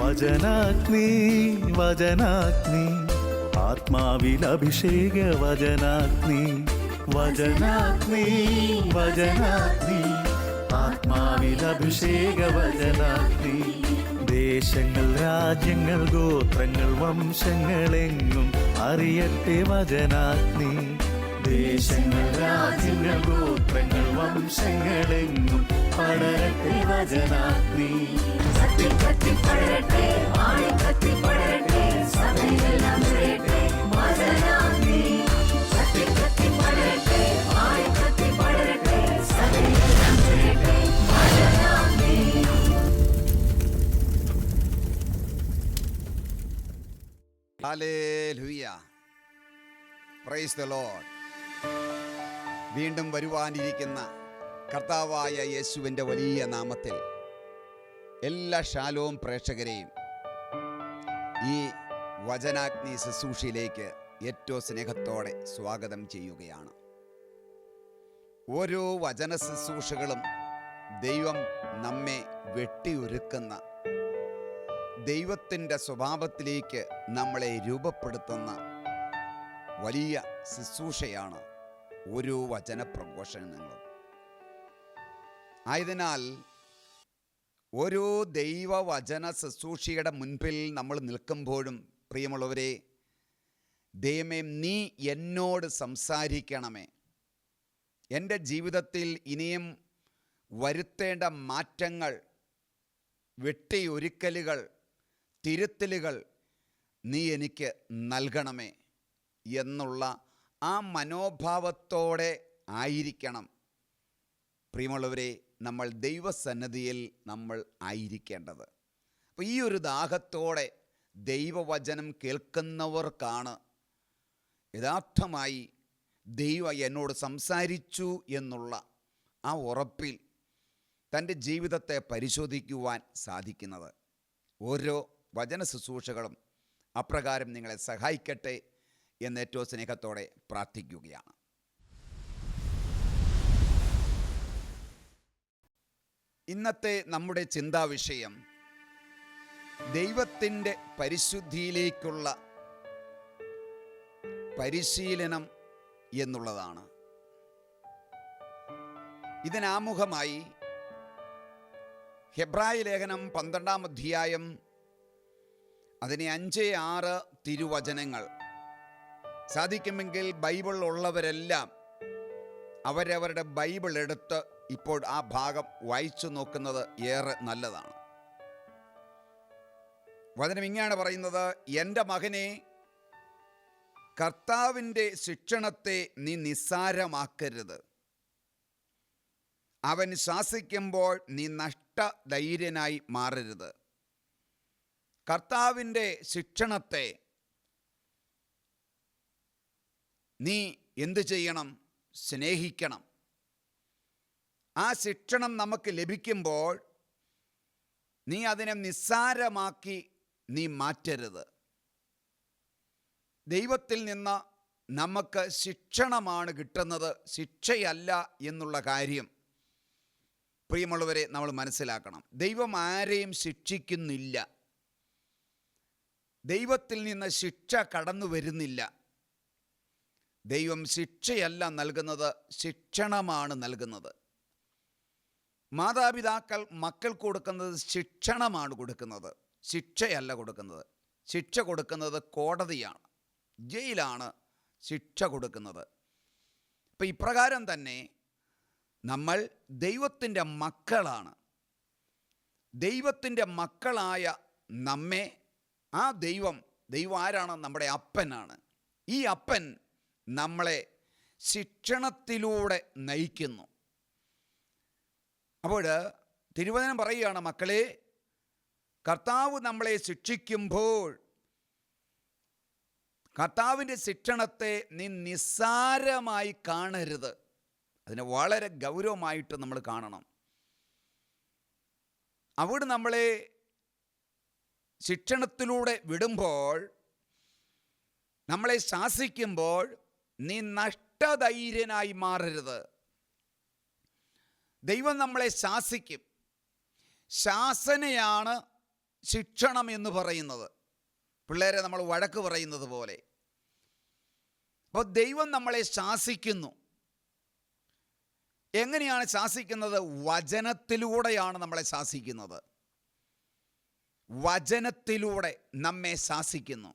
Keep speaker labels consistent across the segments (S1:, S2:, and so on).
S1: വചനാഗ്നി വചനാഗ്നി ആത്മാവിൽ അഭിഷേക വചനാഗ്നി വചനാഗ്നി വചനാഗ്നി ആത്മാവിൽ അഭിഷേക വചനാഗ്നി ദേശങ്ങൾ രാജ്യങ്ങൾ ഗോത്രങ്ങൾ വംശങ്ങളെങ്ങും അറിയട്ടെ വചനാഗ്നി ദേശങ്ങൾ രാജ്യങ്ങൾ ഗോത്രങ്ങൾ വംശങ്ങളെങ്ങും പടരട്ടെ വചനാഗ്നി
S2: ഹല്ലേലൂയ, പ്രൈസ് ദി ലോർഡ്. വീണ്ടും വരുവാനിരിക്കുന്ന കർത്താവായ യേശുവിൻ്റെ വലിയ നാമത്തിൽ എല്ലാ ഷാലോം പ്രേക്ഷകരെയും ഈ വചനാഗ്നി ശുശ്രൂഷയിലേക്ക് ഏറ്റവും സ്നേഹത്തോടെ സ്വാഗതം ചെയ്യുകയാണ്. ഓരോ വചന ശുശ്രൂഷകളും ദൈവം നമ്മെ വെട്ടിയൊരുക്കുന്ന, ദൈവത്തിൻ്റെ സ്വഭാവത്തിലേക്ക് നമ്മളെ രൂപപ്പെടുത്തുന്ന വലിയ ശുശ്രൂഷയാണ് ഓരോ വചന പ്രഘോഷണങ്ങളും. ആയതിനാൽ ഓരോ ദൈവവചന ശുശ്രൂഷയുടെ മുൻപിൽ നമ്മൾ നിൽക്കുമ്പോഴും പ്രിയമുള്ളവരെ, ദൈവമേ നീ എന്നോട് സംസാരിക്കണമേ, എൻ്റെ ജീവിതത്തിൽ ഇനിയും വരുത്തേണ്ട മാറ്റങ്ങൾ, വെട്ടിയൊരുക്കലുകൾ, തിരുത്തലുകൾ നീ എനിക്ക് നൽകണമേ എന്നുള്ള ആ മനോഭാവത്തോടെ ആയിരിക്കണം പ്രിയമുള്ളവരെ നമ്മൾ ദൈവസന്നിധിയിൽ നമ്മൾ ആയിരിക്കേണ്ടത്. അപ്പോൾ ഈ ഒരു ദാഹത്തോടെ ദൈവവചനം കേൾക്കുന്നവർക്കാണ് യഥാർത്ഥമായി ദൈവം എന്നോട് സംസാരിച്ചു എന്നുള്ള ആ ഉറപ്പിൽ തൻ്റെ ജീവിതത്തെ പരിശോധിക്കുവാൻ സാധിക്കുന്നത്. ഓരോ വചന ശുശ്രൂഷകളും അപ്രകാരം നിങ്ങളെ സഹായിക്കട്ടെ എന്ന് ഏറ്റവും സ്നേഹത്തോടെ പ്രാർത്ഥിക്കുകയാണ്. ഇന്നത്തെ നമ്മുടെ ചിന്താവിഷയം ദൈവത്തിൻ്റെ പരിശുദ്ധിയിലേക്കുള്ള പരിശീലനം എന്നുള്ളതാണ്. ഇതിനാമുഖമായി ഹെബ്രായ ലേഖനം 12-ാം അധ്യായം അതിനെ 5-6 തിരുവചനങ്ങൾ സാധിക്കുമെങ്കിൽ ബൈബിൾ ഉള്ളവരെല്ലാം അവരവരുടെ ബൈബിൾ എടുത്ത് ഇപ്പോൾ ആ ഭാഗം വായിച്ചു നോക്കുന്നത് ഏറെ നല്ലതാണ്. വചനം ഇങ്ങനെയാണ് പറയുന്നത്: എൻ്റെ മകനെ, കർത്താവിൻ്റെ ശിക്ഷണത്തെ നീ നിസ്സാരമാക്കരുത്. അവൻ ശാസിക്കുമ്പോൾ നീ നഷ്ടധൈര്യനായി മാറരുത്. കർത്താവിൻ്റെ ശിക്ഷണത്തെ നീ എന്തു ചെയ്യണം? സ്നേഹിക്കണം. ആ ശിക്ഷണം നമുക്ക് ലഭിക്കുമ്പോൾ നീ അതിനെ നിസ്സാരമാക്കി നീ മാറ്റരുത്. ദൈവത്തിൽ നിന്ന് നമുക്ക് ശിക്ഷണമാണ് കിട്ടുന്നത്, ശിക്ഷയല്ല എന്നുള്ള കാര്യം പ്രിയമുള്ളവരെ നമ്മൾ മനസ്സിലാക്കണം. ദൈവം ആരെയും ശിക്ഷിക്കുന്നില്ല. ദൈവത്തിൽ നിന്ന് ശിക്ഷ കടന്നു വരുന്നില്ല. ദൈവം ശിക്ഷയല്ല നൽകുന്നത്, ശിക്ഷണമാണ് നൽകുന്നത്. മാതാപിതാക്കൾ മക്കൾക്ക് കൊടുക്കുന്നത് ശിക്ഷണമാണ് കൊടുക്കുന്നത്, ശിക്ഷയല്ല കൊടുക്കുന്നത്. ശിക്ഷ കൊടുക്കുന്നത് കോടതിയാണ്, ജയിലാണ് ശിക്ഷ കൊടുക്കുന്നത്. അപ്പം ഇപ്രകാരം തന്നെ നമ്മൾ ദൈവത്തിൻ്റെ മക്കളാണ്. ദൈവത്തിൻ്റെ മക്കളായ നമ്മെ ആ ദൈവം ആരാണ്? നമ്മുടെ അപ്പനാണ്. ഈ അപ്പൻ നമ്മളെ ശിക്ഷണത്തിലൂടെ നയിക്കുന്നു. അപ്പോൾ തിരുവചനം പറയുകയാണ്, മക്കളെ, കർത്താവ് നമ്മളെ ശിക്ഷിക്കുമ്പോൾ കർത്താവിൻ്റെ ശിക്ഷണത്തെ നീ നിസ്സാരമായി കാണരുത്. അതിനെ വളരെ ഗൗരവമായിട്ട് നമ്മൾ കാണണം. അവിടെ നമ്മളെ ശിക്ഷണത്തിലൂടെ വിടുമ്പോൾ, നമ്മളെ ശാസിക്കുമ്പോൾ നീ നഷ്ടധൈര്യനായി മാറരുത്. ദൈവം നമ്മളെ ശാസിക്കും. ശാസനയാണ് ശിക്ഷണം എന്ന് പറയുന്നത്. പിള്ളേരെ നമ്മൾ വഴക്ക് പറയുന്നത് പോലെ. അപ്പോൾ ദൈവം നമ്മളെ ശാസിക്കുന്നു. എങ്ങനെയാണ് ശാസിക്കുന്നത്? വചനത്തിലൂടെയാണ് നമ്മളെ ശാസിക്കുന്നത്. വചനത്തിലൂടെ നമ്മെ ശാസിക്കുന്നു.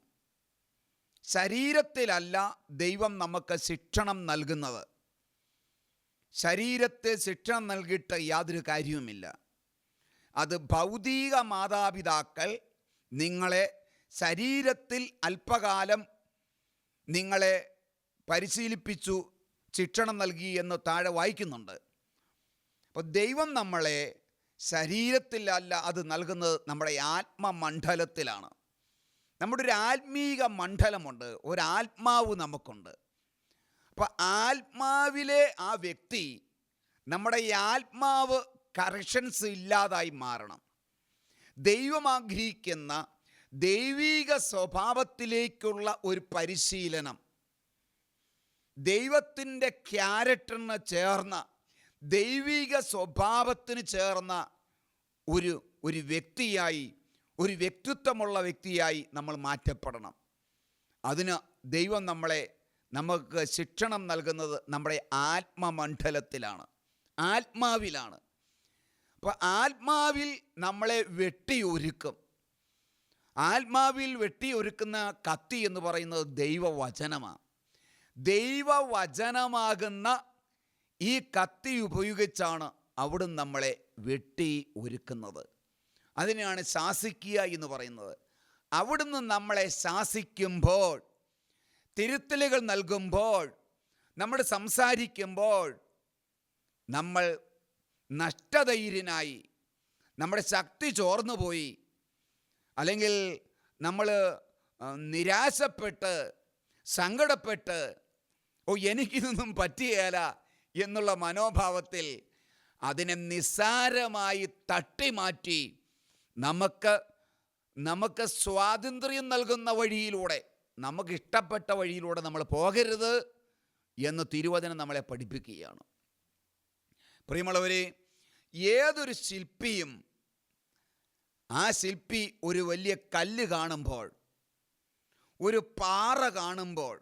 S2: ശരീരത്തിലല്ല ദൈവം നമുക്ക് ശിക്ഷണം നൽകുന്നത്. ശരീരത്തെ ശിക്ഷണം നൽകിയിട്ട് യാതൊരു കാര്യവുമില്ല. അത് ഭൗതിക മാതാപിതാക്കൾ നിങ്ങളെ ശരീരത്തിൽ അല്പകാലം നിങ്ങളെ പരിശീലിപ്പിച്ചു, ശിക്ഷണം നൽകി എന്ന് താഴെ വായിക്കുന്നുണ്ട്. അപ്പോൾ ദൈവം നമ്മളെ ശരീരത്തിലല്ല അത് നൽകുന്നത്, നമ്മുടെ ആത്മമണ്ഡലത്തിലാണ്. നമ്മുടെ ഒരു ആത്മീക മണ്ഡലമുണ്ട്, ഒരാത്മാവ് നമുക്കുണ്ട്. അപ്പോൾ ആത്മാവിലെ ആ വ്യക്തി, നമ്മുടെ ഈ ആത്മാവ് കറക്ഷൻസ് ഇല്ലാതായി മാറണം. ദൈവം ആഗ്രഹിക്കുന്ന ദൈവിക സ്വഭാവത്തിലേക്കുള്ള ഒരു പരിശീലനം, ദൈവത്തിൻ്റെ ക്യാരക്ടറിന് ചേർന്ന, ദൈവിക സ്വഭാവത്തിന് ചേർന്ന ഒരു വ്യക്തിയായി, ഒരു വ്യക്തിത്വമുള്ള വ്യക്തിയായി നമ്മൾ മാറ്റപ്പെടണം. അതിന് ദൈവം നമുക്ക് ശിക്ഷണം നൽകുന്നത് നമ്മുടെ ആത്മമണ്ഡലത്തിലാണ്, ആത്മാവിലാണ്. അപ്പോൾ ആത്മാവിൽ നമ്മളെ വെട്ടിയൊരുക്കും. ആത്മാവിൽ വെട്ടിയൊരുക്കുന്ന കത്തി എന്ന് പറയുന്നത് ദൈവവചനമാണ്. ദൈവവചനമാകുന്ന ഈ കത്തി ഉപയോഗിച്ചാണ് അവിടുന്ന് നമ്മളെ വെട്ടി ഒരുക്കുന്നത്. അതിനെയാണ് ശാസിക്കുക എന്ന് പറയുന്നത്. അവിടുന്ന് നമ്മളെ ശാസിക്കുമ്പോൾ, തിരുത്തലുകൾ നൽകുമ്പോൾ, നമ്മൾ സംസാരിക്കുമ്പോൾ നമ്മൾ നഷ്ടധൈര്യനായി, നമ്മുടെ ശക്തി ചോർന്നു പോയി, അല്ലെങ്കിൽ നമ്മൾ നിരാശപ്പെട്ട് സങ്കടപ്പെട്ട് എനിക്കിതൊന്നും പറ്റുകയില്ല എന്നുള്ള മനോഭാവത്തിൽ അതിനെ നിസ്സാരമായി തട്ടിമാറ്റി നമുക്ക് സ്വാതന്ത്ര്യം നൽകുന്ന വഴിയിലൂടെ, നമുക്ക് ഇഷ്ടപ്പെട്ട വഴിയിലൂടെ നമ്മൾ പോകരുത് എന്ന് തിരുവചനം നമ്മളെ പഠിപ്പിക്കുകയാണ്. പ്രിയമുള്ളവരെ, ഏതൊരു ശില്പിയും ആ ശില്പി ഒരു വലിയ കല്ല് കാണുമ്പോൾ, ഒരു പാറ കാണുമ്പോൾ,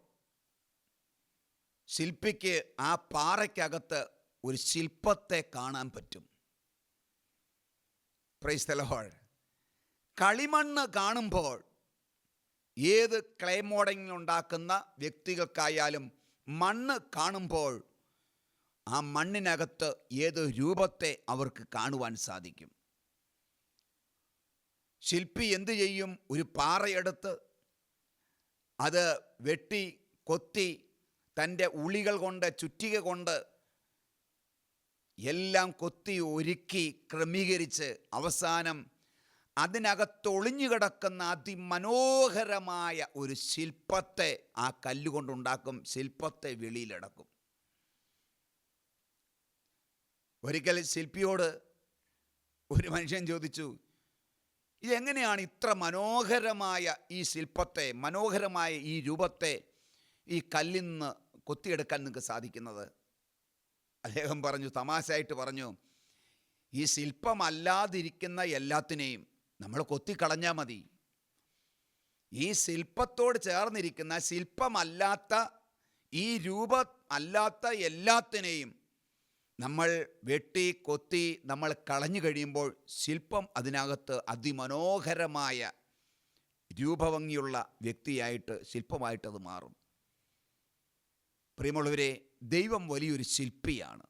S2: ശില്പിക്ക് ആ പാറയ്ക്കകത്ത് ഒരു ശില്പത്തെ കാണാൻ പറ്റും. Price the Lord. കളിമണ്ണ് കാണുമ്പോൾ, ഏത് ക്ലേ മോഡലിംഗ് ഉണ്ടാക്കുന്ന വ്യക്തികൾക്കായാലും മണ്ണ് കാണുമ്പോൾ ആ മണ്ണിനകത്ത് ഏത് രൂപത്തെ അവർക്ക് കാണുവാൻ സാധിക്കും. ശില്പി എന്തു ചെയ്യും? ഒരു പാറയെടുത്ത് അത് വെട്ടി കൊത്തി തൻ്റെ ഉളികൾ കൊണ്ട്, ചുറ്റിക കൊണ്ട് എല്ലാം കൊത്തി ഒരുക്കി ക്രമീകരിച്ച് അവസാനം അതിനകത്തൊളിഞ്ഞു കിടക്കുന്ന അതിമനോഹരമായ ഒരു ശില്പത്തെ ആ കല്ലുകൊണ്ടുണ്ടാക്കും. ശില്പത്തെ വെളിയിലെടുക്കും. ഒരിക്കൽ ശില്പിയോട് ഒരു മനുഷ്യൻ ചോദിച്ചു, ഇതെങ്ങനെയാണ് ഇത്ര മനോഹരമായ ഈ ശില്പത്തെ, മനോഹരമായ ഈ രൂപത്തെ ഈ കല്ലിൽ നിന്ന് കൊത്തിയെടുക്കാൻ നിങ്ങൾക്ക് സാധിക്കുന്നത്? അദ്ദേഹം പറഞ്ഞു, തമാശയായിട്ട് പറഞ്ഞു, ഈ ശില്പമല്ലാതിരിക്കുന്ന എല്ലാത്തിനെയും നമ്മൾ കൊത്തിക്കളഞ്ഞാൽ മതി. ഈ ശില്പത്തോട് ചേർന്നിരിക്കുന്ന, ശില്പമല്ലാത്ത, ഈ രൂപം അല്ലാത്ത എല്ലാത്തിനെയും നമ്മൾ വെട്ടി കൊത്തി നമ്മൾ കളഞ്ഞു കഴിയുമ്പോൾ ശില്പം അതിനകത്ത് അതിമനോഹരമായ രൂപഭംഗിയുള്ള വ്യക്തിയായിട്ട്, ശില്പമായിട്ടത് മാറും. പ്രിയമുള്ളവരെ, ദൈവം വലിയൊരു ശില്പിയാണ്,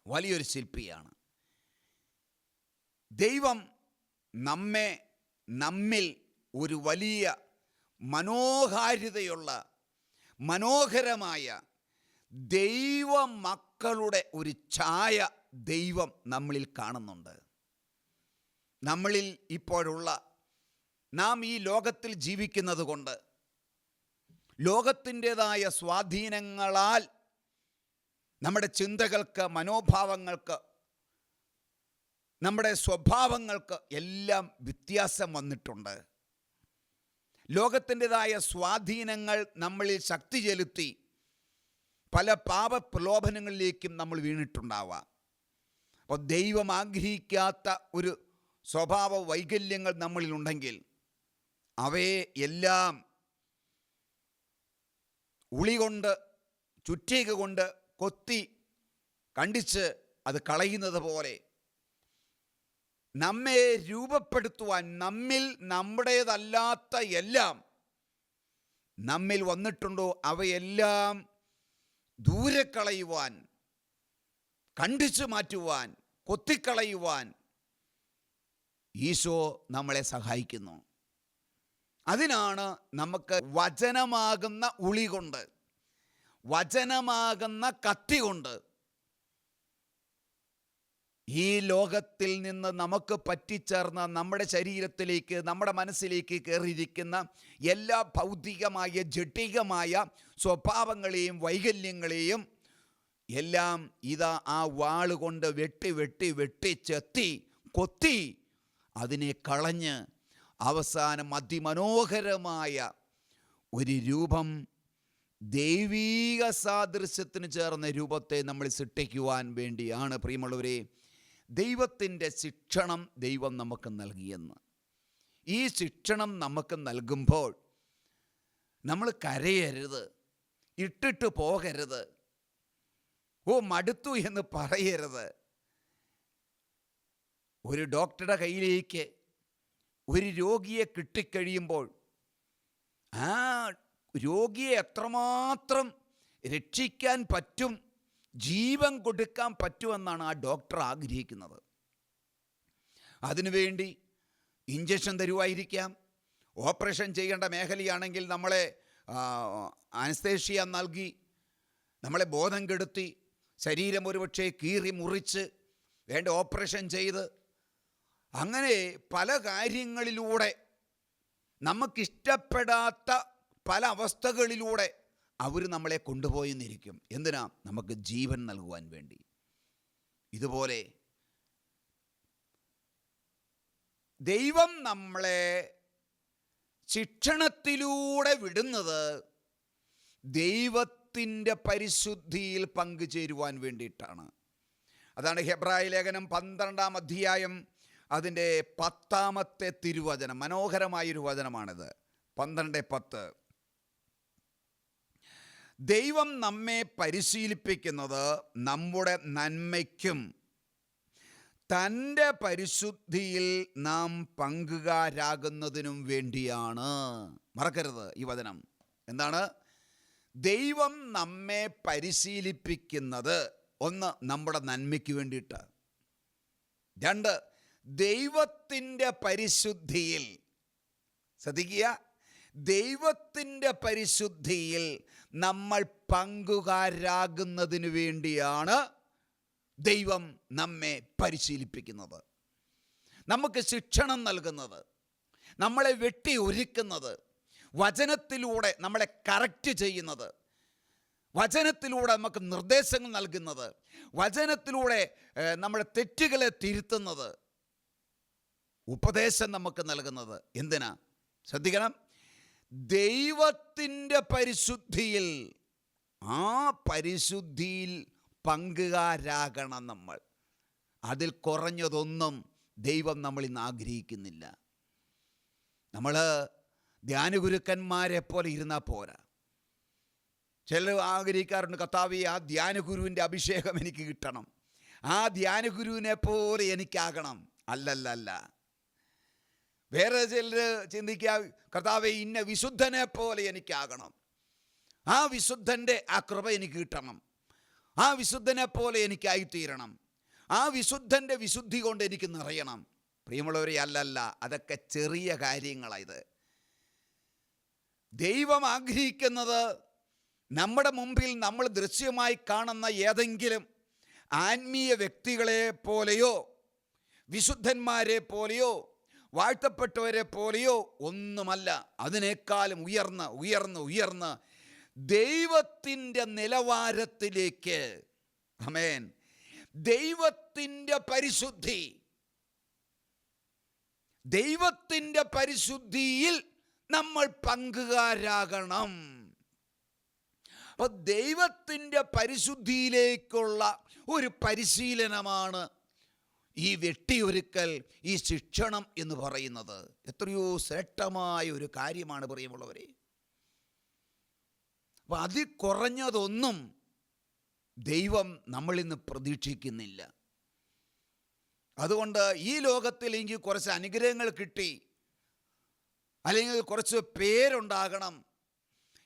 S2: വലിയൊരു ശില്പിയാണ്. ദൈവം നമ്മിൽ ഒരു വലിയ മനോഹാരിതയുള്ള, മനോഹരമായ ദൈവ മക്കളുടെ ഒരു ഛായ ദൈവം നമ്മളിൽ കാണുന്നുണ്ട്. നമ്മളിൽ ഇപ്പോഴുള്ള നാം ഈ ലോകത്തിൽ ജീവിക്കുന്നത് കൊണ്ട് ലോകത്തിൻ്റെതായ സ്വാധീനങ്ങളാൽ നമ്മുടെ ചിന്തകൾക്ക്, മനോഭാവങ്ങൾക്ക്, നമ്മുടെ സ്വഭാവങ്ങൾക്ക് എല്ലാം വ്യത്യാസം വന്നിട്ടുണ്ട്. ലോകത്തിൻ്റെതായ സ്വാധീനങ്ങൾ നമ്മളിൽ ശക്തി ചെലുത്തി പല പാപപ്രലോഭനങ്ങളിലേക്കും നമ്മൾ വീണിട്ടുണ്ടാവാം. അപ്പോൾ ദൈവം ആഗ്രഹിക്കാത്ത ഒരു സ്വഭാവ വൈകല്യങ്ങൾ നമ്മളിലുണ്ടെങ്കിൽ അവയെ എല്ലാം ഉളി കൊണ്ട്, ചുറ്റിക കൊണ്ട് കൊത്തി കണ്ടിച്ച് അത് കളയുന്നത് പോലെ നമ്മെ രൂപപ്പെടുത്തുവാൻ, നമ്മിൽ നമ്മുടേതല്ലാത്ത എല്ലാം നമ്മിൽ വന്നിട്ടുണ്ടോ അവയെല്ലാം ദൂരെ കളയുവാൻ, കണ്ടിച്ചു മാറ്റുവാൻ, കൊത്തിക്കളയുവാൻ ഈശോ നമ്മളെ സഹായിക്കുന്നു. അതിനാണ് നമുക്ക് വചനമാകുന്ന ഉളി കൊണ്ട്, വചനമാകുന്ന കത്തി കൊണ്ട് ഈ ലോകത്തിൽ നിന്ന് നമുക്ക് പറ്റിച്ചേർന്ന നമ്മുടെ ശരീരത്തിലേക്ക്, നമ്മുടെ മനസ്സിലേക്ക് കയറിയിരിക്കുന്ന എല്ലാ ഭൗതികമായ ജഡികമായ സ്വഭാവങ്ങളെയും വൈകല്യങ്ങളെയും എല്ലാം ഇതാ ആ വാളുകൊണ്ട് വെട്ടി വെട്ടി വെട്ടി ചെത്തി കൊത്തി അതിനെ കളഞ്ഞ് അവസാനം അതിമനോഹരമായ ഒരു രൂപം, ദൈവീക സാദൃശ്യത്തിന് ചേർന്ന രൂപത്തെ നമ്മൾ സൃഷ്ടിക്കുവാൻ വേണ്ടിയാണ് പ്രിയമുള്ളവരെ ദൈവത്തിൻ്റെ ശിക്ഷണം ദൈവം നമുക്ക് നൽകിയെന്ന്. ഈ ശിക്ഷണം നമുക്ക് നൽകുമ്പോൾ നമ്മൾ കരയരുത്, ഇട്ടിട്ട് പോകരുത്, ഓ മടുത്തു എന്ന് പറയരുത്. ഒരു ഡോക്ടറുടെ കയ്യിലേക്ക് ഒരു രോഗിയെ കിട്ടിക്കഴിയുമ്പോൾ ആ രോഗിയെ എത്രമാത്രം രക്ഷിക്കാൻ പറ്റും, ജീവൻ കൊടുക്കാൻ പറ്റുമെന്നാണ് ആ ഡോക്ടർ ആഗ്രഹിക്കുന്നത്. അതിനുവേണ്ടി ഇഞ്ചക്ഷൻ തരുമായിരിക്കാം, ഓപ്പറേഷൻ ചെയ്യേണ്ട മേഖലയാണെങ്കിൽ നമ്മളെ അനസ്തേഷ്യ നൽകി നമ്മളെ ബോധം കെടുത്തി ശരീരം ഒരുപക്ഷെ കീറി മുറിച്ച് വേണ്ട ഓപ്പറേഷൻ ചെയ്ത് അങ്ങനെ പല കാര്യങ്ങളിലൂടെ നമുക്കിഷ്ടപ്പെടാത്ത പല അവസ്ഥകളിലൂടെ അവർ നമ്മളെ കൊണ്ടുപോയെന്നിരിക്കും. എന്തിനാ? നമുക്ക് ജീവൻ നൽകുവാൻ വേണ്ടി. ഇതുപോലെ ദൈവം നമ്മളെ ശിക്ഷണത്തിലൂടെ വിടുന്നത് ദൈവത്തിൻ്റെ പരിശുദ്ധിയിൽ പങ്കുചേരുവാൻ വേണ്ടിയിട്ടാണ്. അതാണ് ഹെബ്രായ ലേഖനം 12-ാം അധ്യായം അതിൻ്റെ 10-ാമത്തെ തിരുവചനം. മനോഹരമായൊരു വചനമാണിത്. 12:10. ദൈവം നമ്മെ പരിശീലിപ്പിക്കുന്നത് നമ്മുടെ നന്മയ്ക്കും തൻ്റെ പരിശുദ്ധിയിൽ നാം പങ്കുകാരാകുന്നതിനും വേണ്ടിയാണ്. മറക്കരുത് ഈ വചനം. എന്താണ്? ദൈവം നമ്മെ പരിശീലിപ്പിക്കുന്നത് ഒന്ന് നമ്മുടെ നന്മയ്ക്ക് വേണ്ടിയിട്ട്, രണ്ട് ദൈവത്തിൻ്റെ പരിശുദ്ധിയിൽ, ശ്രദ്ധിക്കുക, ദൈവത്തിൻ്റെ പരിശുദ്ധിയിൽ നമ്മൾ പങ്കുകാരാകുന്നതിന് വേണ്ടിയാണ് ദൈവം നമ്മെ പരിശീലിപ്പിക്കുന്നത്, നമുക്ക് ശിക്ഷണം നൽകുന്നത്, നമ്മളെ വെട്ടി ഒരുക്കുന്നത്, വചനത്തിലൂടെ നമ്മളെ കറക്റ്റ് ചെയ്യുന്നത്, വചനത്തിലൂടെ നമുക്ക് നിർദ്ദേശങ്ങൾ നൽകുന്നത്, വചനത്തിലൂടെ നമ്മുടെ തെറ്റുകളെ തിരുത്തുന്നത്, ഉപദേശം നമുക്ക് നൽകുന്നത്. എന്തിനാ? ശ്രദ്ധിക്കണം, ദൈവത്തിൻ്റെ പരിശുദ്ധിയിൽ, ആ പരിശുദ്ധിയിൽ പങ്കുകാരാകണം നമ്മൾ. അതിൽ കുറഞ്ഞതൊന്നും ദൈവം നമ്മളിൽ നിന്ന് ആഗ്രഹിക്കുന്നില്ല. നമ്മൾ ധ്യാനഗുരുക്കന്മാരെ പോലെ ഇരുന്നാൽ പോരാ. ചിലർ ആഗ്രഹിക്കാറുണ്ട്, കർത്താവേ ആ ധ്യാനഗുരുവിൻ്റെ അഭിഷേകം എനിക്ക് കിട്ടണം, ആ ധ്യാനഗുരുവിനെ പോലെ എനിക്കാകണം. അല്ലല്ല. വേറെ ചിലർ ചിന്തിക്കുക, കർത്താവേ ഇന്ന വിശുദ്ധനെ പോലെ എനിക്കാകണം, ആ വിശുദ്ധൻ്റെ ആ കൃപ എനിക്ക് കിട്ടണം, ആ വിശുദ്ധനെ പോലെ എനിക്കായിത്തീരണം, ആ വിശുദ്ധൻ്റെ വിശുദ്ധി കൊണ്ട് എനിക്ക് നിറയണം. പ്രിയമുള്ളവരെ, അല്ലല്ല, അതൊക്കെ ചെറിയ കാര്യങ്ങളായത്. ദൈവം ആഗ്രഹിക്കുന്നത് നമ്മുടെ മുമ്പിൽ നമ്മൾ ദൃശ്യമായി കാണുന്ന ഏതെങ്കിലും ആത്മീയ വ്യക്തികളെ പോലെയോ വിശുദ്ധന്മാരെ പോലെയോ വാഴ്ത്തപ്പെട്ടവരെ പോലെയോ ഒന്നുമല്ല. അതിനേക്കാളും ഉയർന്ന് ഉയർന്ന് ഉയർന്ന് ദൈവത്തിൻ്റെ നിലവാരത്തിലേക്ക്, ആമേൻ, ദൈവത്തിൻ്റെ പരിശുദ്ധി, ദൈവത്തിൻ്റെ പരിശുദ്ധിയിൽ നമ്മൾ പങ്കുകാരാകണം. അപ്പോൾ ദൈവത്തിൻ്റെ പരിശുദ്ധിയിലേക്കുള്ള ഒരു പരിശീലനമാണ് ഈ വെട്ടിയൊരുക്കൽ, ഈ ശിക്ഷണം എന്ന് പറയുന്നത് എത്രയോ ശ്രേഷ്ഠമായ ഒരു കാര്യമാണ് പ്രിയമുള്ളവരെ. അപ്പം അതിൽ കുറഞ്ഞതൊന്നും ദൈവം നമ്മളിൽ നിന്ന് പ്രതീക്ഷിക്കുന്നില്ല. അതുകൊണ്ട് ഈ ലോകത്തിൽ എനിക്ക് കുറച്ച് അനുഗ്രഹങ്ങൾ കിട്ടി, അല്ലെങ്കിൽ കുറച്ച് പേരുണ്ടാകണം,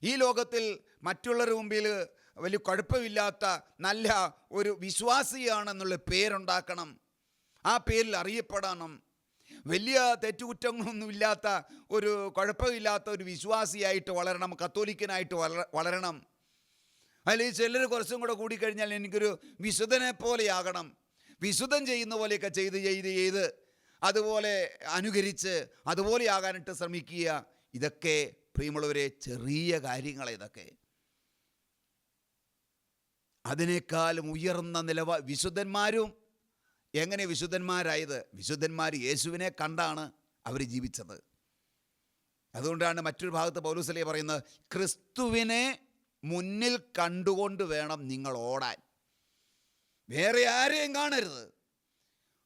S2: ഈ ലോകത്തിൽ മറ്റുള്ളവരുടെ മുമ്പിൽ വലിയ കുഴപ്പമില്ലാത്ത നല്ല ഒരു വിശ്വാസിയാണെന്നുള്ള പേരുണ്ടാക്കണം, ആ പേരിൽ അറിയപ്പെടണം, വലിയ തെറ്റുകുറ്റങ്ങളൊന്നുമില്ലാത്ത ഒരു കുഴപ്പമില്ലാത്ത ഒരു വിശ്വാസിയായിട്ട് വളരണം, കത്തോലിക്കനായിട്ട് വളരണം. അല്ലെങ്കിൽ ചിലർ കുറച്ചും കൂടെ കൂടിക്കഴിഞ്ഞാൽ എനിക്കൊരു വിശുദ്ധനെ പോലെയാകണം, വിശുദ്ധൻ ചെയ്യുന്ന പോലെയൊക്കെ ചെയ്ത് അതുപോലെ അനുകരിച്ച് അതുപോലെ ആകാനായിട്ട് ശ്രമിക്കുക. ഇതൊക്കെ പ്രിയമുള്ളവരെ ചെറിയ കാര്യങ്ങളെ ഇതൊക്കെ. അതിനേക്കാളും ഉയർന്ന വിശുദ്ധന്മാരും എങ്ങനെ വിശുദ്ധന്മാരായത്? വിശുദ്ധന്മാർ യേശുവിനെ കണ്ടാണ് അവർ ജീവിച്ചത്. അതുകൊണ്ടാണ് മറ്റൊരു ഭാഗത്ത് പൗലോസ് പറയുന്നത്, ക്രിസ്തുവിനെ മുന്നിൽ കണ്ടുകൊണ്ട് വേണം നിങ്ങൾ ഓടാൻ. വേറെ ആരെയും കാണരുത്.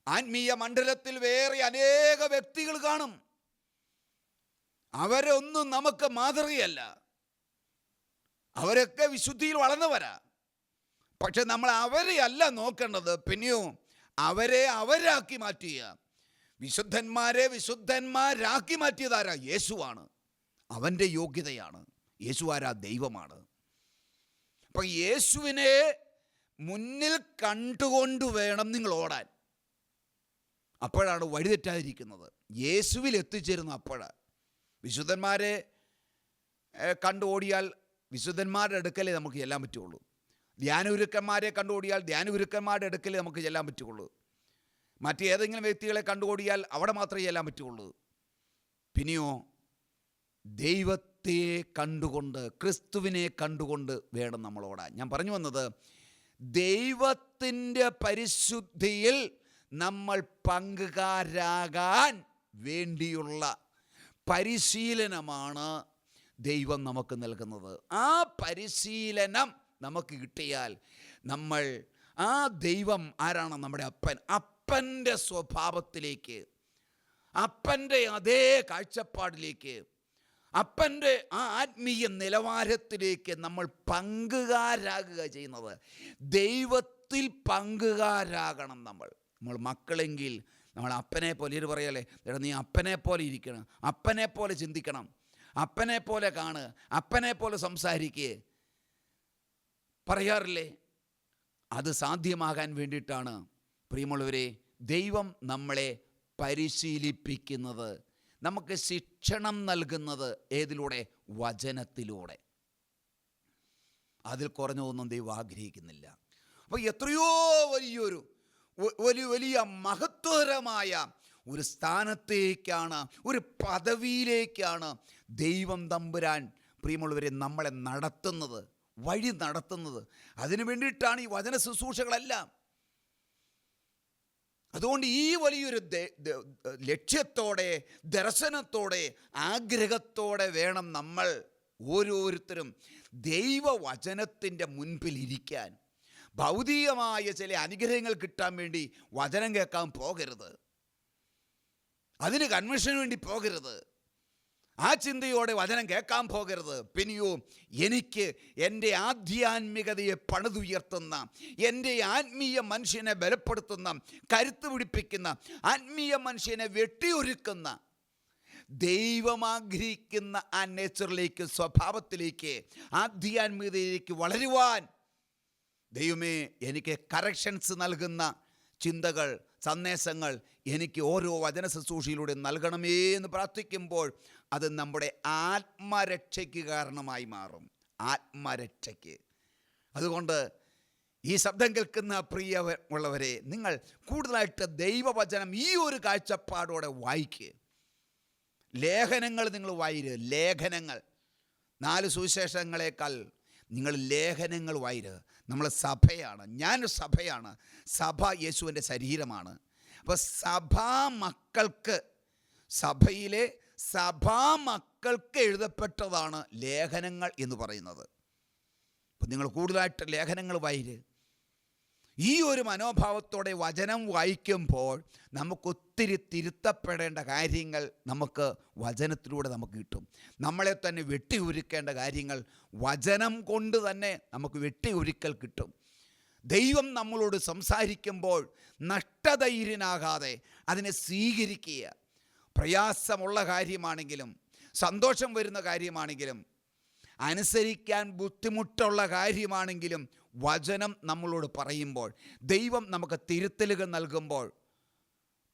S2: ആത്മീയ മണ്ഡലത്തിൽ വേറെ അനേക വ്യക്തികൾ കാണും, അവരൊന്നും നമുക്ക് മാതൃകയല്ല, അവരൊക്കെ വിശുദ്ധിയിൽ വളർന്നവരാ. പക്ഷെ നമ്മൾ അവരെ അല്ല നോക്കേണ്ടത്, പിന്നെയോ അവരെ അവരാക്കി മാറ്റിയ വിശുദ്ധന്മാരെ വിശുദ്ധന്മാരാക്കി മാറ്റിയതാരാ? യേശുവാണ്. അവൻ്റെ യോഗ്യതയാണ്. യേശു ആരാ? ദൈവമാണ്. അപ്പം യേശുവിനെ മുന്നിൽ കണ്ടുകൊണ്ട് വേണം നിങ്ങൾ ഓടാൻ. അപ്പോഴാണ് വഴിതെറ്റാതിരിക്കുന്നത്. യേശുവിൽ എത്തിച്ചേരുന്ന അപ്പോഴാണ്. വിശുദ്ധന്മാരെ കണ്ടു ഓടിയാൽ വിശുദ്ധന്മാരുടെ അടുക്കലേ നമുക്ക് ചെല്ലാൻ പറ്റുള്ളൂ. ധ്യാനഗുരുക്കന്മാരെ കണ്ടുകൂടിയാൽ ധ്യാനഗുരുക്കന്മാരുടെ അടുക്കലേ നമുക്ക് ചെല്ലാൻ പറ്റുള്ളൂ. മറ്റേതെങ്കിലും വ്യക്തികളെ കണ്ടുകൂടിയാൽ അവിടെ മാത്രമേ ചെല്ലാൻ പറ്റുള്ളൂ. പിന്നെയോ ദൈവത്തെ കണ്ടുകൊണ്ട്, ക്രിസ്തുവിനെ കണ്ടുകൊണ്ട് വേണം നമ്മൾ ഓടാൻ. ഞാൻ പറഞ്ഞു വന്നത്, ദൈവത്തിൻ്റെ പരിശുദ്ധിയിൽ നമ്മൾ പങ്കുകാരാകാൻ വേണ്ടിയുള്ള പരിശീലനമാണ് ദൈവം നമുക്ക് നൽകുന്നത്. ആ പരിശീലനം നമുക്ക് കിട്ടിയാൽ നമ്മൾ ആ ദൈവം ആരാണ്? നമ്മുടെ അപ്പൻ. അപ്പൻ്റെ സ്വഭാവത്തിലേക്ക്, അപ്പൻ്റെ അതേ കാഴ്ചപ്പാടിലേക്ക്, അപ്പൻ്റെ ആ ആത്മീയ നിലവാരത്തിലേക്ക് നമ്മൾ പങ്കുകാരാകുക ചെയ്യുന്നത്. ദൈവത്തിൽ പങ്കുകാരാകണം നമ്മൾ. മക്കളെങ്കിൽ നമ്മൾ അപ്പനെ പോലെ, ഇത് പറയല്ലേ, നീ അപ്പനെ പോലെ ഇരിക്കണം, അപ്പനെ പോലെ ചിന്തിക്കണം, അപ്പനെ പോലെ കാണുക, അപ്പനെ പോലെ സംസാരിക്കുക പറയാറില്ലേ? അത് സാധ്യമാകാൻ വേണ്ടിയിട്ടാണ് പ്രിയമുള്ളവരെ ദൈവം നമ്മളെ പരിശീലിപ്പിക്കുന്നത്, നമുക്ക് ശിക്ഷണം നൽകുന്നത്. ഏതിലൂടെ? വചനത്തിലൂടെ. അതിൽ കുറഞ്ഞൊന്നും ദൈവം ആഗ്രഹിക്കുന്നില്ല. അപ്പോൾ എത്രയോ വലിയ മഹത്വകരമായ ഒരു സ്ഥാനത്തേക്കാണ്, ഒരു പദവിയിലേക്കാണ് ദൈവം തമ്പുരാൻ പ്രിയമുള്ളവരെ നമ്മളെ നടത്തുന്നത്, വഴി നടത്തുന്നത്. അതിനു വേണ്ടിയിട്ടാണ് ഈ വചന ശുശ്രൂഷകളെല്ലാം. അതുകൊണ്ട് ഈ വലിയൊരു ലക്ഷ്യത്തോടെ, ദർശനത്തോടെ, ആഗ്രഹത്തോടെ വേണം നമ്മൾ ഓരോരുത്തരും ദൈവവചനത്തിൻ്റെ മുൻപിൽ ഇരിക്കാൻ. ഭൗതികമായ ചില അനുഗ്രഹങ്ങൾ കിട്ടാൻ വേണ്ടി വചനം കേൾക്കാൻ പോകരുത്, അതിന് കൺവെൻഷന് വേണ്ടി പോകരുത്, ആ ചിന്തയോടെ വചനം കേൾക്കാൻ പോകരുത്. പിന്നെയോ എനിക്ക് എൻ്റെ ആധ്യാത്മികതയെ പണിതുയർത്തുന്ന, എൻ്റെ ആത്മീയ മനുഷ്യനെ ബലപ്പെടുത്തുന്ന, കരുത്ത് പിടിപ്പിക്കുന്ന, ആത്മീയ മനുഷ്യനെ വെട്ടിയൊരുക്കുന്ന, ദൈവം ആഗ്രഹിക്കുന്ന ആ നേച്ചറിലേക്ക്, സ്വഭാവത്തിലേക്ക്, ആധ്യാത്മികതയിലേക്ക് വളരുവാൻ ദൈവമേ എനിക്ക് കറക്ഷൻസ് നൽകുന്ന ചിന്തകൾ, സന്ദേശങ്ങൾ എനിക്ക് ഓരോ വചന ശുശ്രൂഷയിലൂടെ നൽകണമേ എന്ന് പ്രാർത്ഥിക്കുമ്പോൾ അത് നമ്മുടെ ആത്മരക്ഷയ്ക്ക് കാരണമായി മാറും. ആത്മരക്ഷയ്ക്ക്. അതുകൊണ്ട് ഈ ശബ്ദം കേൾക്കുന്ന പ്രിയമുള്ളവരെ, നിങ്ങൾ കൂടുതലായിട്ട് ദൈവവചനം ഈ ഒരു കാഴ്ചപ്പാടോടെ വായിക്കുക. ലേഖനങ്ങൾ നിങ്ങൾ വായിക്കുക. ലേഖനങ്ങൾ 4 സുവിശേഷങ്ങളേക്കാൾ നിങ്ങൾ ലേഖനങ്ങൾ വായിക്കുക. നമ്മൾ സഭയാണ്, ഞാൻ സഭയാണ്, സഭ യേശുവിൻ്റെ ശരീരമാണ്. അപ്പോൾ സഭയിലെ സഭാമക്കൾക്ക് എഴുതപ്പെട്ടതാണ് ലേഖനങ്ങൾ എന്ന് പറയുന്നത്. അപ്പം നിങ്ങൾ കൂടുതലായിട്ട് ലേഖനങ്ങൾ വായിക്കുക. ഈ ഒരു മനോഭാവത്തോടെ വചനം വായിക്കുമ്പോൾ നമുക്കൊത്തിരി തിരുത്തപ്പെടേണ്ട കാര്യങ്ങൾ നമുക്ക് വചനത്തിലൂടെ നമുക്ക് കിട്ടും. നമ്മളെ തന്നെ വെട്ടി ഉരുക്കേണ്ട കാര്യങ്ങൾ വചനം കൊണ്ട് തന്നെ നമുക്ക് വെട്ടി ഉരുക്കൽ കിട്ടും. ദൈവം നമ്മളോട് സംസാരിക്കുമ്പോൾ നഷ്ടധൈര്യനാകാതെ അതിനെ സ്വീകരിക്കുക. പ്രയാസമുള്ള കാര്യമാണെങ്കിലും സന്തോഷം വരുന്ന കാര്യമാണെങ്കിലും അനുസരിക്കാൻ ബുദ്ധിമുട്ടുള്ള കാര്യമാണെങ്കിലും വചനം നമ്മളോട് പറയുമ്പോൾ, ദൈവം നമുക്ക് തിരുത്തലുകൾ നൽകുമ്പോൾ,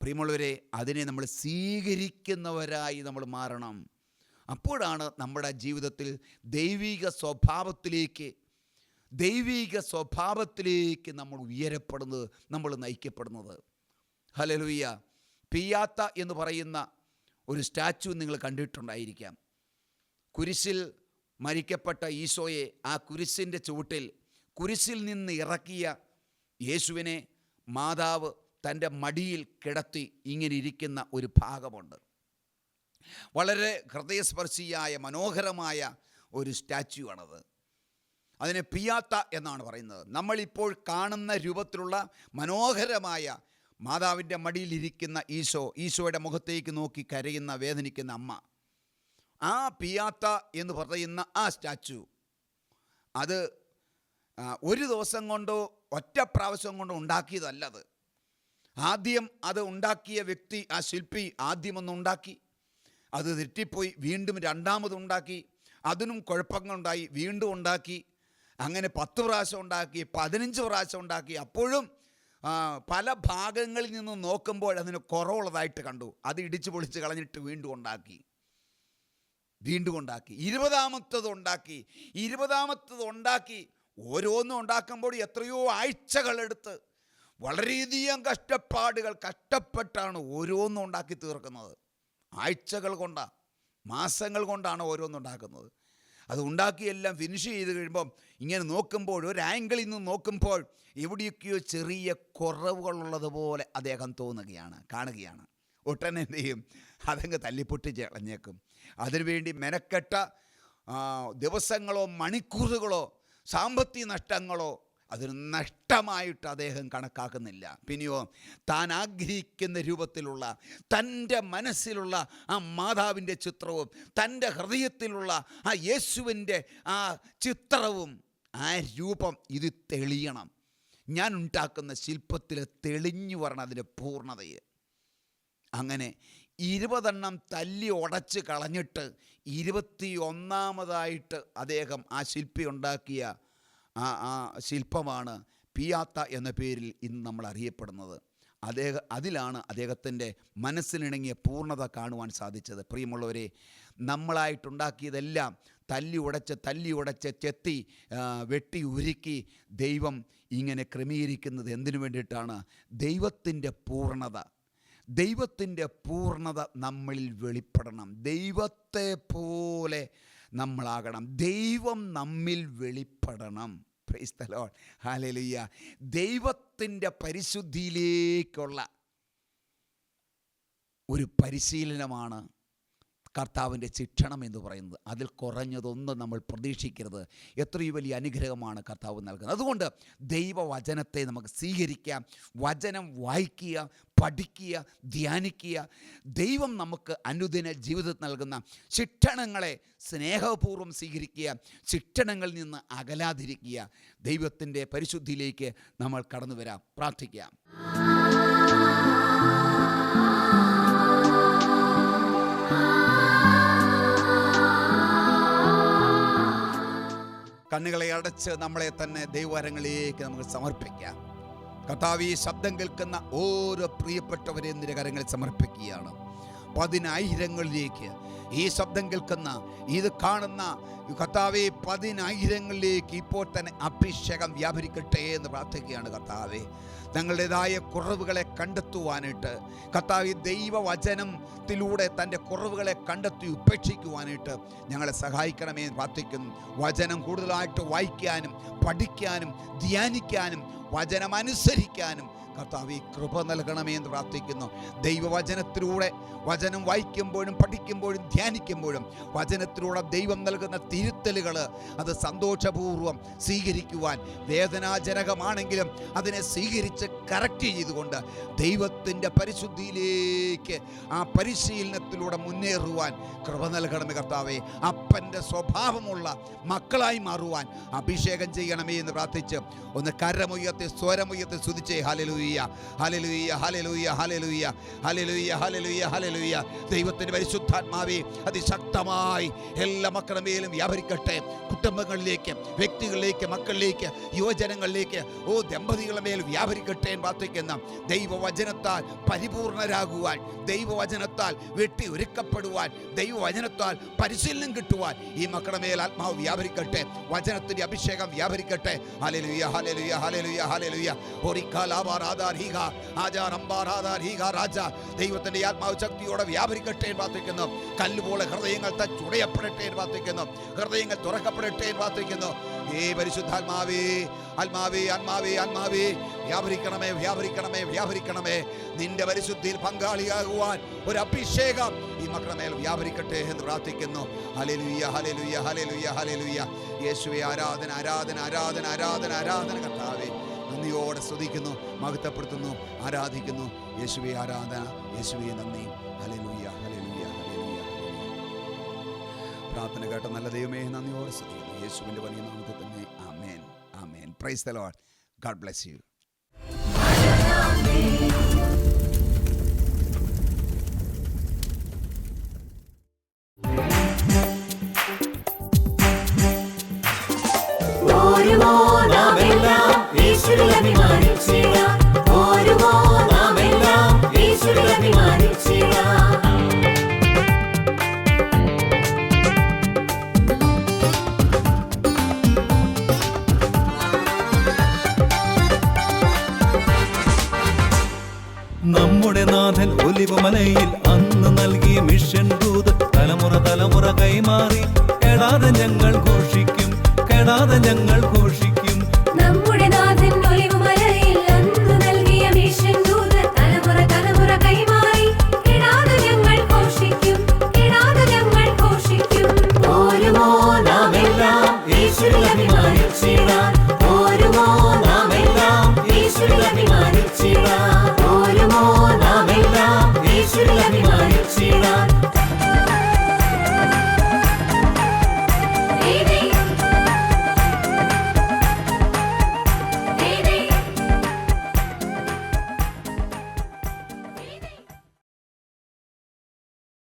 S2: പ്രിയമുള്ളവരെ, അതിനെ നമ്മൾ സ്വീകരിക്കുന്നവരായി നമ്മൾ മാറണം. അപ്പോഴാണ് നമ്മുടെ ജീവിതത്തിൽ ദൈവിക സ്വഭാവത്തിലേക്ക് നമ്മൾ ഉയരപ്പെടുന്നത്, നമ്മൾ നയിക്കപ്പെടുന്നത്. ഹല്ലേലൂയ. പിയാത്ത എന്ന് പറയുന്ന ഒരു സ്റ്റാച്ചു നിങ്ങൾ കണ്ടിട്ടുണ്ടായിരിക്കാം. കുരിശിൽ മരിക്കപ്പെട്ട ഈശോയെ ആ കുരിശിൻ്റെ ചുവട്ടിൽ കുരിശിൽ നിന്ന് ഇറക്കിയ യേശുവിനെ മാതാവ് തൻ്റെ മടിയിൽ കിടത്തി ഇങ്ങനെ ഇരിക്കുന്ന ഒരു ഭാഗമുണ്ട്. വളരെ ഹൃദയസ്പർശിയായ മനോഹരമായ ഒരു സ്റ്റാച്യു ആണത്. അതിനെ പിയാത്ത എന്നാണ് പറയുന്നത്. നമ്മളിപ്പോൾ കാണുന്ന രൂപത്തിലുള്ള മനോഹരമായ മാതാവിൻ്റെ മടിയിലിരിക്കുന്ന ഈശോയുടെ മുഖത്തേക്ക് നോക്കി കരയുന്ന വേദനിക്കുന്ന അമ്മ, ആ പിയാത്ത എന്ന് പറയുന്ന ആ സ്റ്റാച്ചു, അത് ഒരു ദിവസം കൊണ്ടോ ഒറ്റ പ്രാവശ്യം കൊണ്ടോ ഉണ്ടാക്കിയതല്ലത്. ആദ്യം അത് ഉണ്ടാക്കിയ വ്യക്തി, ആ ശില്പി ആദ്യമൊന്ന് ഉണ്ടാക്കി, അത് തെറ്റിപ്പോയി, വീണ്ടും രണ്ടാമതുണ്ടാക്കി, അതിനും കുഴപ്പങ്ങളുണ്ടായി, വീണ്ടും ഉണ്ടാക്കി, അങ്ങനെ 10 പ്രാവശ്യം ഉണ്ടാക്കി, 15 പ്രാവശ്യം ഉണ്ടാക്കി. അപ്പോഴും പല ഭാഗങ്ങളിൽ നിന്ന് നോക്കുമ്പോൾ അതിന് കുറവുള്ളതായിട്ട് കണ്ടു. അത് ഇടിച്ചു പൊളിച്ച് കളഞ്ഞിട്ട് വീണ്ടും ഉണ്ടാക്കി. 20ാമത്തത് ഉണ്ടാക്കി. ഓരോന്നും ഉണ്ടാക്കുമ്പോൾ എത്രയോ ആഴ്ചകളെടുത്ത് വളരെയധികം കഷ്ടപ്പെട്ടാണ് ഓരോന്നും ഉണ്ടാക്കി തീർക്കുന്നത്. ആഴ്ചകൾ കൊണ്ടാണ്, മാസങ്ങൾ കൊണ്ടാണ് ഓരോന്നും ഉണ്ടാക്കുന്നത്. അത് ഉണ്ടാക്കി എല്ലാം ഫിനിഷ് ചെയ്ത് കഴിയുമ്പം ഇങ്ങനെ നോക്കുമ്പോൾ, ഒരു ആംഗിളിൽ നിന്ന് നോക്കുമ്പോൾ എവിടെയൊക്കെയോ ചെറിയ കുറവുകളുള്ളതുപോലെ അദ്ദേഹം കാണുകയാണ്. ഒട്ടനെ എന്ത് ചെയ്യും? അതങ്ങ് തല്ലിപ്പൊട്ടിച്ച് കളഞ്ഞേക്കും. അതിനുവേണ്ടി മെനക്കെട്ട ദിവസങ്ങളോ മണിക്കൂറുകളോ സാമ്പത്തിക നഷ്ടങ്ങളോ അതൊരു നഷ്ടമായിട്ട് അദ്ദേഹം കണക്കാക്കുന്നില്ല. പിന്നെയോ താൻ ആഗ്രഹിക്കുന്ന രൂപത്തിലുള്ള തൻ്റെ മനസ്സിലുള്ള ആ മാതാവിൻ്റെ ചിത്രവും തൻ്റെ ഹൃദയത്തിലുള്ള ആ യേശുവിൻ്റെ ആ ചിത്രവും ആ രൂപം ഇത് തെളിയണം. ഞാൻ ഉണ്ടാക്കുന്ന ശില്പത്തിൽ തെളിഞ്ഞു വരണം അതിൻ്റെ പൂർണ്ണതയെ. അങ്ങനെ 20 തല്ലി ഉടച്ച് കളഞ്ഞിട്ട് 21ാമതായിട്ട് അദ്ദേഹം ആ ശില്പി ഉണ്ടാക്കിയ ആ ശില്പമാണ് പിയാത്ത എന്ന പേരിൽ ഇന്ന് നമ്മൾ അറിയപ്പെടുന്നത്. അതിലാണ് അദ്ദേഹത്തിൻ്റെ മനസ്സിനിണങ്ങിയ പൂർണ്ണത കാണുവാൻ സാധിച്ചത്. പ്രിയമുള്ളവരെ, നമ്മളായിട്ടുണ്ടാക്കിയതെല്ലാം തല്ലി ഉടച്ച് ചെത്തി വെട്ടി ഉരുക്കി ദൈവം ഇങ്ങനെ ക്രമീകരിക്കുന്നത് എന്തിനു വേണ്ടിയിട്ടാണ്? ദൈവത്തിൻ്റെ പൂർണ്ണത നമ്മളിൽ വെളിപ്പെടണം. ദൈവത്തെ പോലെ നമ്മളാകണം. ദൈവം നമ്മിൽ വെളിപ്പെടണം. Praise the Lord. ഹല്ലേലൂയ. ദൈവത്തിൻ്റെ പരിശുദ്ധിയിലേക്കുള്ള ഒരു പരിശീലനമാണ് കർത്താവിൻ്റെ ശിക്ഷണം എന്ന് പറയുന്നത്. അതിൽ കുറഞ്ഞതൊന്നും നമ്മൾ പ്രതീക്ഷിക്കരുത്. എത്രയും വലിയ അനുഗ്രഹമാണ് കർത്താവ് നൽകുന്നത്. അതുകൊണ്ട് ദൈവവചനത്തെ നമുക്ക് സ്വീകരിക്കാം. വചനം വായിക്കുക, പഠിക്കുക, ധ്യാനിക്കുക. ദൈവം നമുക്ക് അനുദിന ജീവിതത്തിൽ നൽകുന്ന ശിക്ഷണങ്ങളെ സ്നേഹപൂർവ്വം സ്വീകരിക്കുക. ശിക്ഷണങ്ങളിൽ നിന്ന് അകലാതിരിക്കുക. ദൈവത്തിൻ്റെ പരിശുദ്ധിയിലേക്ക് നമ്മൾ കടന്നു വരാം. പ്രാർത്ഥിക്കാം. കണ്ണുകളെ അടച്ച് നമ്മളെ തന്നെ ദൈവകരങ്ങളിലേക്ക് നമുക്ക് സമർപ്പിക്കാം. കർത്താവേ, ഈ ശബ്ദം കേൾക്കുന്ന ഓരോ പ്രിയപ്പെട്ടവരെ നിന്റെ കരങ്ങളിൽ സമർപ്പിക്കുകയാണ്. 10,000ങ്ങളിലേക്ക് ഈ ശബ്ദം കേൾക്കുന്ന, ഇത് കാണുന്ന കർത്താവേ, 10,000ങ്ങളിലേക്ക് ഇപ്പോൾ തന്നെ അഭിഷേകം വ്യാപരിക്കട്ടെ എന്ന് പ്രാർത്ഥിക്കുകയാണ്. കർത്താവേ, തങ്ങളുടേതായ കുറവുകളെ കണ്ടെത്തുവാനായിട്ട്, കർത്താവേ, ദൈവവചനത്തിലൂടെ തൻ്റെ കുറവുകളെ കണ്ടെത്തി ഉപേക്ഷിക്കുവാനായിട്ട് ഞങ്ങളെ സഹായിക്കണമേ എന്ന് പ്രാർത്ഥിക്കുന്നു. വചനം കൂടുതലായിട്ട് വായിക്കാനും പഠിക്കാനും ധ്യാനിക്കാനും വചനം അനുസരിക്കാനും കർത്താവേ കൃപ നൽകണമേ എന്ന് പ്രാർത്ഥിക്കുന്നു. ദൈവവചനത്തിലൂടെ വചനം വായിക്കുമ്പോഴും പഠിക്കുമ്പോഴും ധ്യാനിക്കുമ്പോഴും വചനത്തിലൂടെ ദൈവം നൽകുന്ന തിരുത്തലുകൾ അത് സന്തോഷപൂർവ്വം സ്വീകരിക്കുവാൻ, വേദനാജനകമാണെങ്കിലും അതിനെ സ്വീകരിച്ച് കറക്റ്റ് ചെയ്തുകൊണ്ട് ദൈവത്തിൻ്റെ പരിശുദ്ധിയിലേക്ക് ആ പരിശീലനത്തിലൂടെ മുന്നേറുവാൻ കൃപ നൽകണമേ കർത്താവേ. അപ്പൻ്റെ സ്വഭാവമുള്ള മക്കളായി മാറുവാൻ അഭിഷേകം ചെയ്യണമേ എന്ന് പ്രാർത്ഥിച്ച് ഒന്ന് കരമുയർത്തി സ്വരമുയർത്തി സ്തുതിച്ചേ. Hallelujah, hallelujah, hallelujah, hallelujah, hallelujah, hallelujah, hallelujah. ദൈവത്തിൻ്റെ പരിശുദ്ധാത്മാവേ അതിശക്തമായി എല്ലാ മക്കളുടെ മേലും വ്യാപരിക്കട്ടെ. കുടുംബങ്ങളിലേക്ക്, വ്യക്തികളിലേക്ക്, മക്കളിലേക്ക്, യുവജനങ്ങളിലേക്ക്, ദമ്പതികളുടെ മേൽ വ്യാപരിക്കട്ടെ എന്ന് പ്രാർത്ഥിക്കുന്ന ദൈവവചനത്താൽ പരിപൂർണരാകുവാൻ, ദൈവവചനത്താൽ വെട്ടി ഒരുക്കപ്പെടുവാൻ, ദൈവവചനത്താൽ പരിശീലനം കിട്ടുവാൻ ഈ മക്കളുടെ മേൽ ആത്മാവ് വ്യാപരിക്കട്ടെ. വചനത്തിൻ്റെ അഭിഷേകം വ്യാപരിക്കട്ടെ. Hallelujah, hallelujah, hallelujah, hallelujah. ദൈവത്തിന്റെ ആത്മാവ് ശക്തിയോടെ വ്യാപരിക്കട്ടെ എന്ന് പ്രാർത്ഥിക്കുന്നു. കല്ലുപോലെ ഹൃദയങ്ങൾ തച്ചുടയപ്പെടട്ടെ എന്ന് പ്രാർത്ഥിക്കുന്നു. ഹൃദയങ്ങൾ തുറക്കപ്പെടട്ടെ എന്ന് പ്രാർത്ഥിക്കുന്നു. പരിശുദ്ധാത്മാവേ, ആത്മാവേ, ആത്മാവേ, ആത്മാവേ, വ്യാപരിക്കണമേ, വ്യാപരിക്കണമേ, വ്യാപരിക്കണമേ. നിന്റെ പരിശുദ്ധിയിൽ പങ്കാളിയാകുവാൻ ഒരു അഭിഷേകം ഈ മക്കളുടെ മേൽ വ്യാപരിക്കട്ടെ എന്ന് പ്രാർത്ഥിക്കുന്നു. Hallelujah, hallelujah, hallelujah, hallelujah. യേശുവേ ആരാധന, ആരാധന, ആരാധന, ആരാധന, ആരാധന. കർത്താവേ നന്ദിയോടെ സ്തുതിക്കുന്നു, മഹത്വപ്പെടുത്തുന്നു, ആരാധിക്കുന്നു. യേശുവേ ആരാധന, യേശുവേ നന്ദി. Hallelujah, hallelujah, hallelujah. പ്രാർത്ഥന കേട്ട നല്ല ദൈവമേ നന്ദിയോടെ സ്തുതിക്കുന്നു. യേശുവിൻ്റെ വലിയ നാമത്തിൽ തന്നെ amen, amen. Praise the Lord. God bless you.
S1: നമ്മുടെ നാഥൻ ഒലിവുമലയിൽ അന്ന് നൽകിയ മിഷൻ ദൂത് തലമുറ തലമുറ കൈമാറി കെടാതെ ഞങ്ങൾ ഘോഷിക്കും, കെടാതെ ഞങ്ങൾ ഘോഷിക്കും.